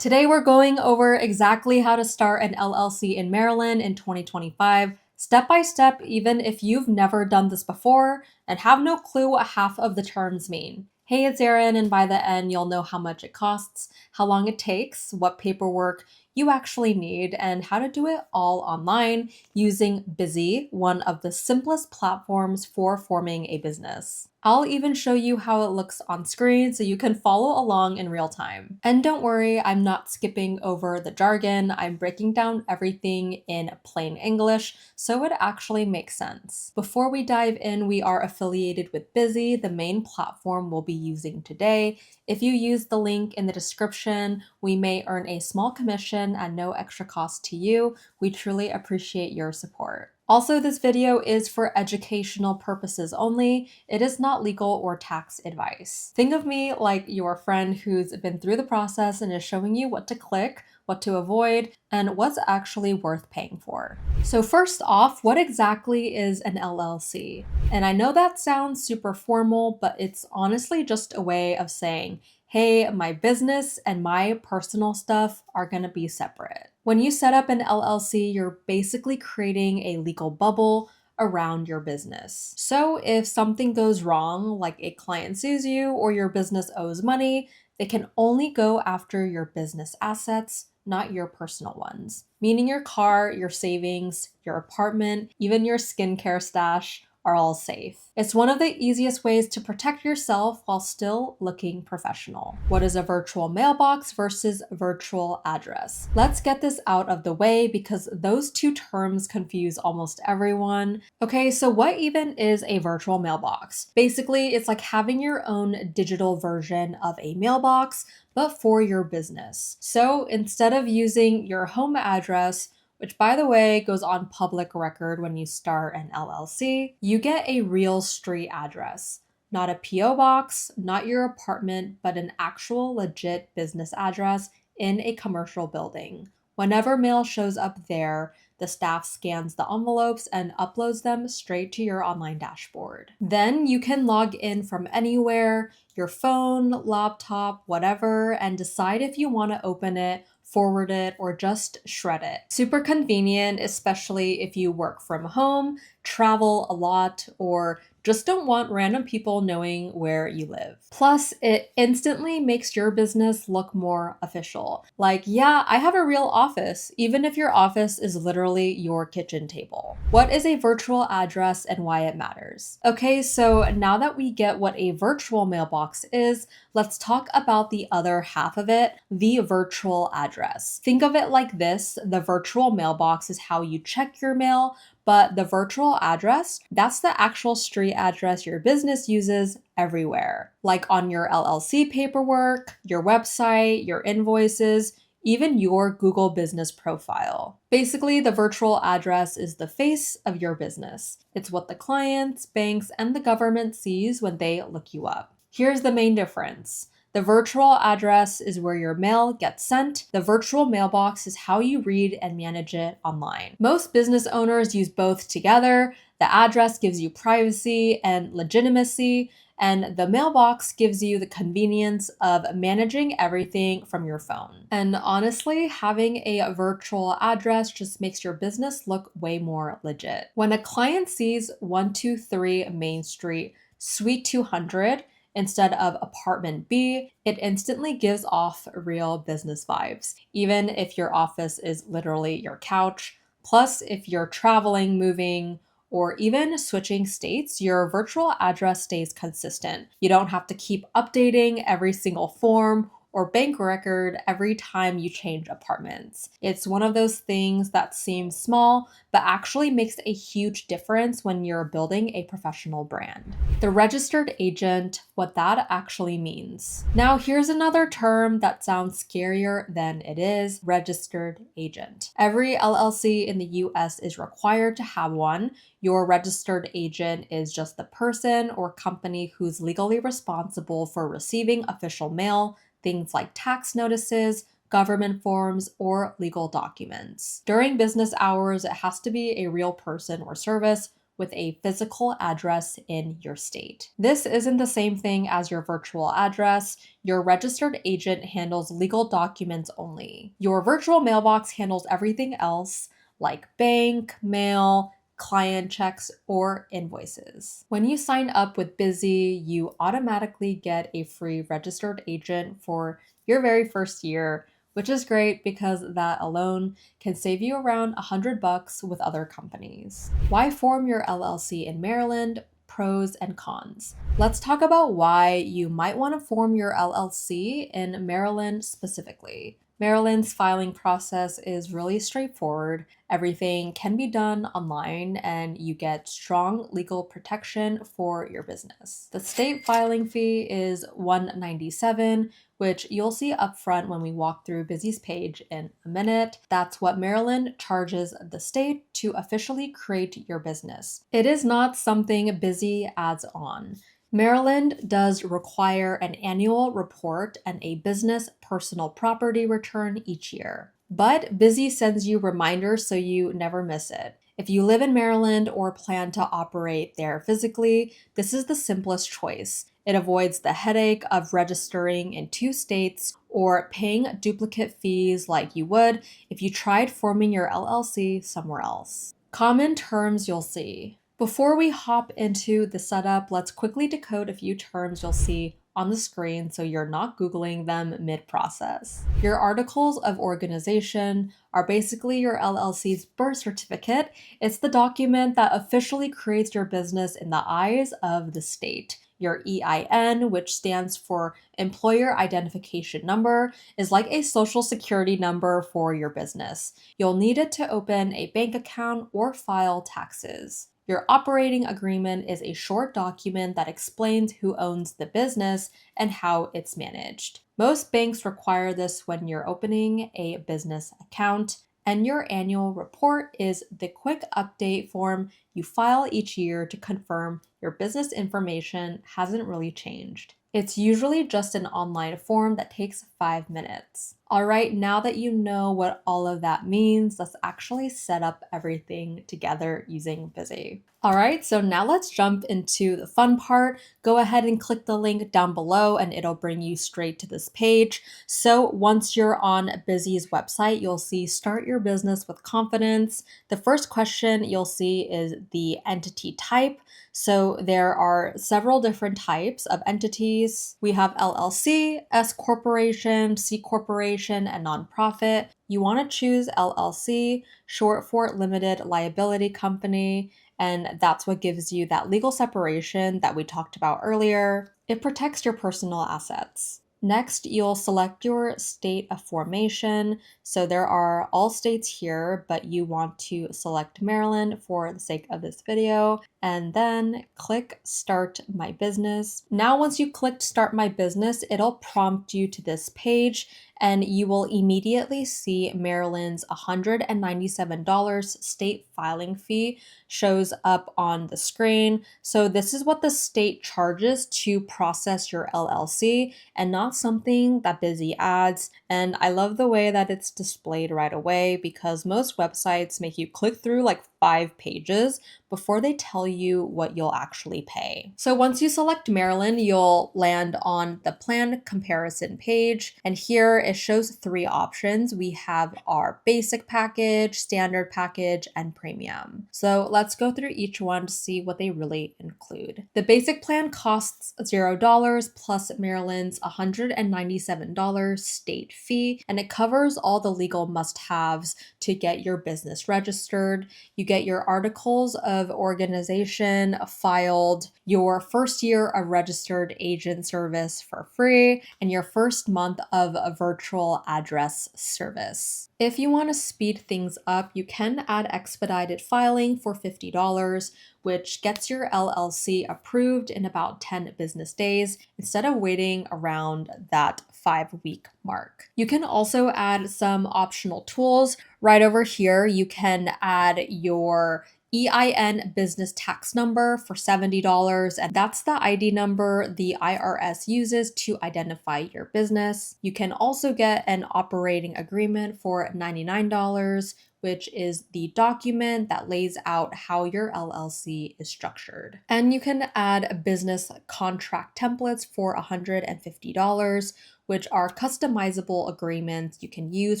Today we're going over exactly how to start an LLC in Maryland in 2025, step by step, even if you've never done this before and have no clue what half of the terms mean. Hey, it's Erin, and by the end, you'll know how much it costs, how long it takes, what paperwork you actually need, and how to do it all online using Bizee, one of the simplest platforms for forming a business. I'll even show you how it looks on screen so you can follow along in real time. And don't worry, I'm not skipping over the jargon. I'm breaking down everything in plain English so it actually makes sense. Before we dive in, we are affiliated with Bizee, the main platform we'll be using today. If you use the link in the description, we may earn a small commission at no extra cost to you. We truly appreciate your support. Also, this video is for educational purposes only. It is not legal or tax advice. Think of me like your friend who's been through the process and is showing you what to click, what to avoid, and what's actually worth paying for. So first off, what exactly is an LLC? And I know that sounds super formal, but it's honestly just a way of saying, hey, my business and my personal stuff are gonna be separate. When you set up an LLC, you're basically creating a legal bubble around your business. So if something goes wrong, like a client sues you or your business owes money, they can only go after your business assets, not your personal ones, meaning your car, your savings, your apartment, even your skincare stash are all safe. It's one of the easiest ways to protect yourself while still looking professional. What is a virtual mailbox versus virtual address? Let's get this out of the way because those two terms confuse almost everyone. Okay, so what even is a virtual mailbox? Basically, it's like having your own digital version of a mailbox, but for your business. So instead of using your home address, which by the way goes on public record when you start an LLC, you get a real street address. Not a PO box, not your apartment, but an actual legit business address in a commercial building. Whenever mail shows up there, the staff scans the envelopes and uploads them straight to your online dashboard. Then you can log in from anywhere, your phone, laptop, whatever, and decide if you want to open it, forward it, or just shred it. Super convenient, especially if you work from home, travel a lot, or just don't want random people knowing where you live. Plus, it instantly makes your business look more official. Like, yeah, I have a real office, even if your office is literally your kitchen table. What is a virtual address and why it matters? Okay, so now that we get what a virtual mailbox is, let's talk about the other half of it, the virtual address. Think of it like this: the virtual mailbox is how you check your mail, but the virtual address, that's the actual street address your business uses everywhere, like on your LLC paperwork, your website, your invoices, even your Google business profile. Basically, the virtual address is the face of your business. It's what the clients, banks, and the government sees when they look you up. Here's the main difference. The virtual address is where your mail gets sent. The virtual mailbox is how you read and manage it online. Most business owners use both together. The address gives you privacy and legitimacy, and the mailbox gives you the convenience of managing everything from your phone. And honestly, having a virtual address just makes your business look way more legit. When a client sees 123 Main Street, Suite 200, instead of apartment B, it instantly gives off real business vibes, even if your office is literally your couch. Plus, if you're traveling, moving, or even switching states, your virtual address stays consistent. You don't have to keep updating every single form or bank record every time you change apartments. It's one of those things that seems small, but actually makes a huge difference when you're building a professional brand. The registered agent, what that actually means. Now, here's another term that sounds scarier than it is: registered agent. Every LLC in the US is required to have one. Your registered agent is just the person or company who's legally responsible for receiving official mail, things like tax notices, government forms, or legal documents. During business hours, it has to be a real person or service, with a physical address in your state. This isn't the same thing as your virtual address. Your registered agent handles legal documents only. Your virtual mailbox handles everything else, like bank, mail, client checks, or invoices. When you sign up with Bizee, you automatically get a free registered agent for your very first year, which is great because that alone can save you around $100 with other companies. Why form your LLC in Maryland? Pros and cons. Let's talk about why you might want to form your LLC in Maryland specifically. Maryland's filing process is really straightforward. Everything can be done online and you get strong legal protection for your business. The state filing fee is $197, which you'll see up front when we walk through Bizee's page in a minute. That's what Maryland charges the state to officially create your business. It is not something Bizee adds on. Maryland does require an annual report and a business personal property return each year. But Bizee sends you reminders so you never miss it. If you live in Maryland or plan to operate there physically, this is the simplest choice. It avoids the headache of registering in 2 states or paying duplicate fees like you would if you tried forming your LLC somewhere else. Common terms you'll see. Before we hop into the setup, let's quickly decode a few terms you'll see on the screen so you're not Googling them mid-process. Your articles of organization are basically your LLC's birth certificate. It's the document that officially creates your business in the eyes of the state. Your EIN, which stands for Employer Identification Number, is like a social security number for your business. You'll need it to open a bank account or file taxes. Your operating agreement is a short document that explains who owns the business and how it's managed. Most banks require this when you're opening a business account. And your annual report is the quick update form you file each year to confirm your business information hasn't really changed. It's usually just an online form that takes 5 minutes. All right, now that you know what all of that means, let's actually set up everything together using Bizee. All right, so now let's jump into the fun part. Go ahead and click the link down below and it'll bring you straight to this page. So once you're on Bizee's website, you'll see Start Your Business with Confidence. The first question you'll see is the entity type. So there are several different types of entities. We have LLC, S corporation, C corporation, and nonprofit. You want to choose LLC, short for limited liability company, and that's what gives you that legal separation that we talked about earlier. It protects your personal assets. Next, you'll select your state of formation. So there are all states here, but you want to select Maryland for the sake of this video, and then click Start My Business. Now, once you clicked Start My Business, it'll prompt you to this page, and you will immediately see Maryland's $197 state filing fee shows up on the screen. So this is what the state charges to process your LLC and not something that Bizee adds. And I love the way that it's displayed right away because most websites make you click through like 5 pages before they tell you what you'll actually pay. So once you select Maryland, you'll land on the plan comparison page. And here it shows 3 options. We have our basic package, standard package, and premium. So let's go through each one to see what they really include. The basic plan costs $0 plus Maryland's $197 state fee, and it covers all the legal must-haves to get your business registered. You get your articles of organization filed, your first year of registered agent service for free, and your first month of a virtual address service. If you want to speed things up, you can add expedited filing for $50, which gets your LLC approved in about 10 business days instead of waiting around that 5-week mark. You can also add some optional tools. Right over here, you can add your EIN business tax number for $70, and that's the ID number the IRS uses to identify your business. You can also get an operating agreement for $99, which is the document that lays out how your LLC is structured. And you can add business contract templates for $150, which are customizable agreements you can use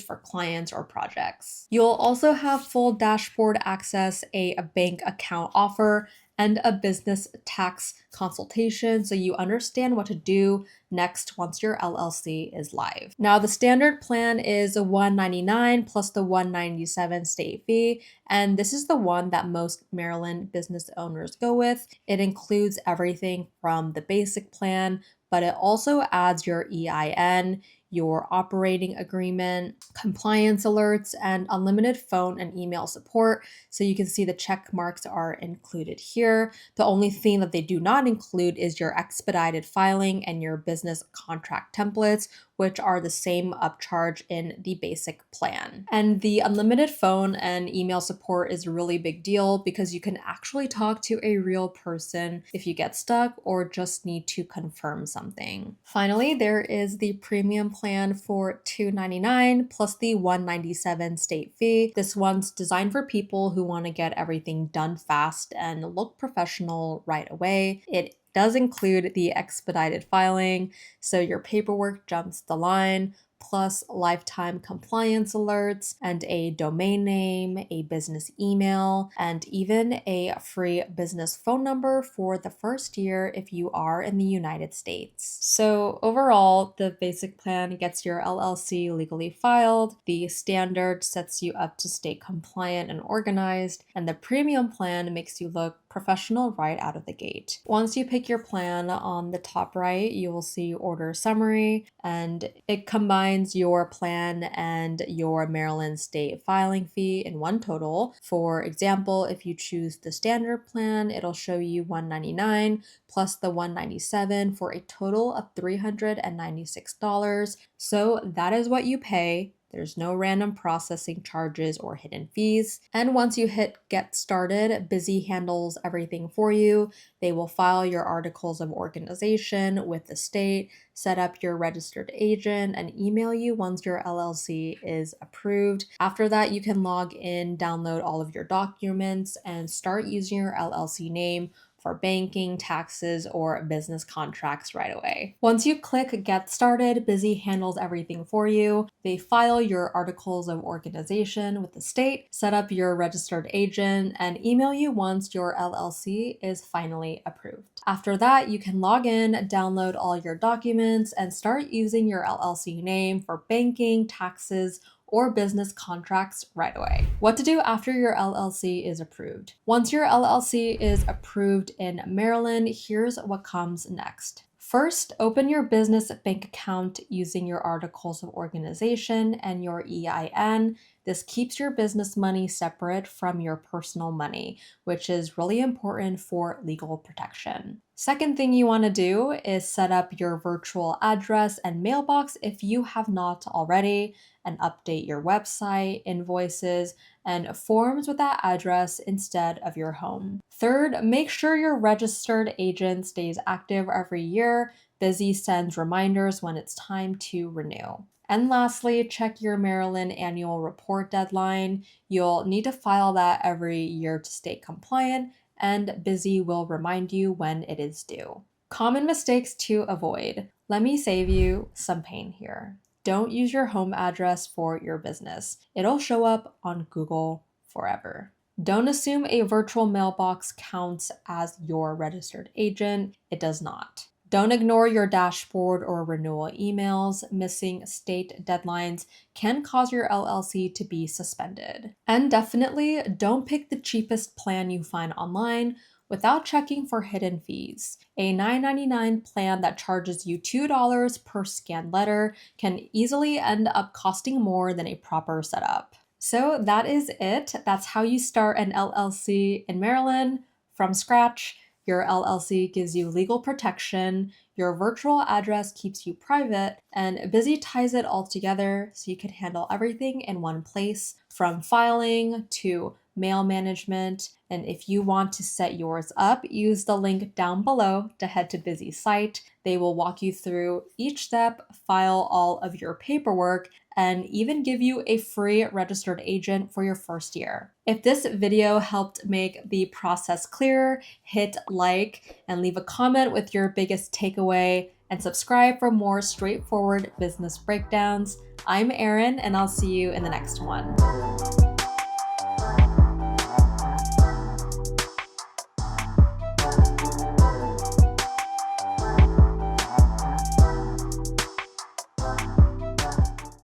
for clients or projects. You'll also have full dashboard access, a bank account offer, and a business tax consultation so you understand what to do next once your LLC is live. Now, the standard plan is $199 plus the $197 state fee, and this is the one that most Maryland business owners go with. It includes everything from the basic plan, but it also adds your EIN, your operating agreement, compliance alerts, and unlimited phone and email support. So you can see the check marks are included here. The only thing that they do not include is your expedited filing and your business contract templates, which are the same upcharge in the basic plan. And the unlimited phone and email support is a really big deal because you can actually talk to a real person if you get stuck or just need to confirm something. Finally, there is the premium plan for $299 plus the $197 state fee. This one's designed for people who want to get everything done fast and look professional right away. It does include the expedited filing, so your paperwork jumps the line, plus lifetime compliance alerts and a domain name, a business email, and even a free business phone number for the first year if you are in the United States. So overall, the basic plan gets your LLC legally filed, the standard sets you up to stay compliant and organized, and the premium plan makes you look professional right out of the gate. Once you pick your plan, on the top right, you will see order summary, and it combines your plan and your Maryland state filing fee in one total. For example, if you choose the standard plan, it'll show you $199 plus the $197 for a total of $396. So that is what you pay. There's no random processing charges or hidden fees. And once you hit get started, Bizee handles everything for you. They will file your articles of organization with the state, set up your registered agent, and email you once your LLC is approved. After that, you can log in, download all of your documents, and start using your LLC name for banking, taxes, or business contracts right away. Once you click Get Started, Bizee handles everything for you. They file your articles of organization with the state, set up your registered agent, and email you once your LLC is finally approved. After that, you can log in, download all your documents, and start using your LLC name for banking, taxes, or business contracts right away. What to do after your LLC is approved. Once your LLC is approved in Maryland, here's what comes next. First, open your business bank account using your articles of organization and your EIN. This keeps your business money separate from your personal money, which is really important for legal protection. Second thing you want to do is set up your virtual address and mailbox if you have not already, and update your website, invoices, and forms with that address instead of your home. Third, make sure your registered agent stays active every year. Bizee sends reminders when it's time to renew. And lastly, check your Maryland annual report deadline. You'll need to file that every year to stay compliant, and Bizee will remind you when it is due. Common mistakes to avoid. Let me save you some pain here. Don't use your home address for your business. It'll show up on Google forever. Don't assume a virtual mailbox counts as your registered agent. It does not. Don't ignore your dashboard or renewal emails. Missing state deadlines can cause your LLC to be suspended. And definitely don't pick the cheapest plan you find online without checking for hidden fees. A $9.99 plan that charges you $2 per scanned letter can easily end up costing more than a proper setup. So that is it. That's how you start an LLC in Maryland from scratch. Your LLC gives you legal protection, your virtual address keeps you private, and Bizee ties it all together so you can handle everything in one place, from filing to mail management. And if you want to set yours up, use the link down below to head to Bizee's site. They will walk you through each step, file all of your paperwork, and even give you a free registered agent for your first year. If this video helped make the process clearer, hit like and leave a comment with your biggest takeaway, and subscribe for more straightforward business breakdowns. I'm Erin, and I'll see you in the next one.